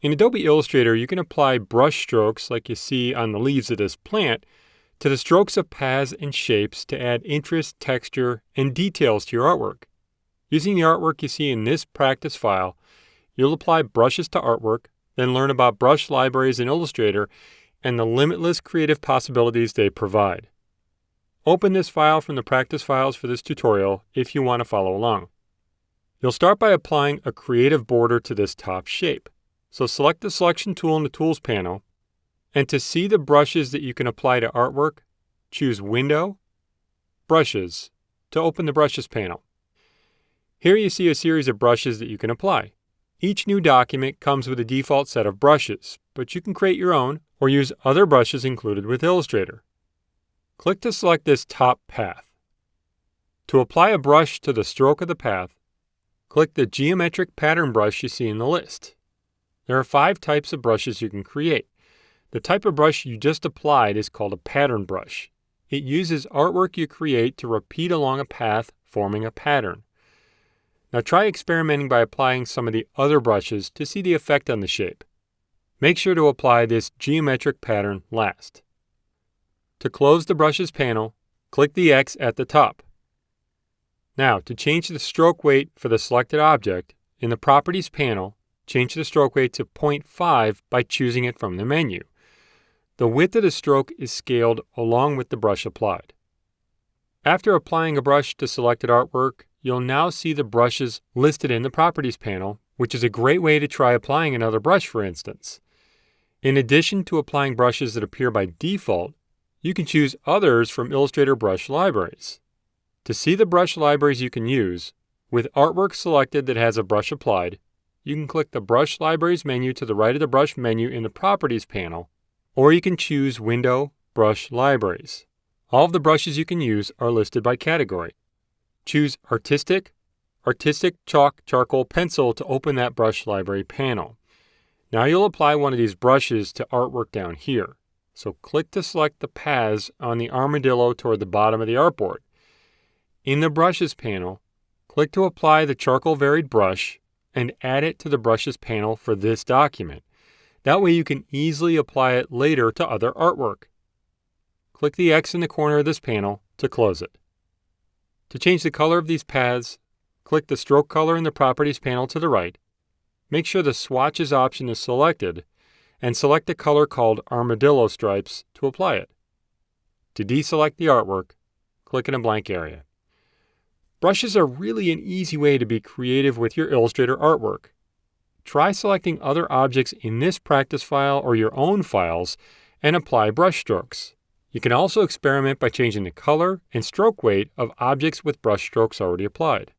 In Adobe Illustrator, you can apply brush strokes like you see on the leaves of this plant to the strokes of paths and shapes to add interest, texture, and details to your artwork. Using the artwork you see in this practice file, you'll apply brushes to artwork, then learn about brush libraries in Illustrator and the limitless creative possibilities they provide. Open this file from the practice files for this tutorial if you want to follow along. You'll start by applying a creative border to this top shape. So select the Selection tool in the Tools panel, and to see the brushes that you can apply to artwork, choose Window, Brushes to open the Brushes panel. Here you see a series of brushes that you can apply. Each new document comes with a default set of brushes, but you can create your own or use other brushes included with Illustrator. Click to select this top path. To apply a brush to the stroke of the path, click the geometric pattern brush you see in the list. There are 5 types of brushes you can create. The type of brush you just applied is called a pattern brush. It uses artwork you create to repeat along a path, forming a pattern. Now try experimenting by applying some of the other brushes to see the effect on the shape. Make sure to apply this geometric pattern last. To close the Brushes panel, click the X at the top. Now, to change the stroke weight for the selected object, in the Properties panel, change the stroke weight to 0.5 by choosing it from the menu. The width of the stroke is scaled along with the brush applied. After applying a brush to selected artwork, you'll now see the brushes listed in the Properties panel, which is a great way to try applying another brush, for instance. In addition to applying brushes that appear by default, you can choose others from Illustrator brush libraries. To see the brush libraries you can use, with artwork selected that has a brush applied, you can click the Brush Libraries menu to the right of the Brush menu in the Properties panel, or you can choose Window, Brush Libraries. All of the brushes you can use are listed by category. Choose Artistic, Chalk, Charcoal, Pencil to open that brush library panel. Now you'll apply one of these brushes to artwork down here. So click to select the paths on the armadillo toward the bottom of the artboard. In the Brushes panel, click to apply the charcoal varied brush and add it to the Brushes panel for this document. That way you can easily apply it later to other artwork. Click the X in the corner of this panel to close it. To change the color of these paths, click the Stroke Color in the Properties panel to the right. Make sure the Swatches option is selected, and select a color called Armadillo Stripes to apply it. To deselect the artwork, click in a blank area. Brushes are really an easy way to be creative with your Illustrator artwork. Try selecting other objects in this practice file or your own files and apply brush strokes. You can also experiment by changing the color and stroke weight of objects with brush strokes already applied.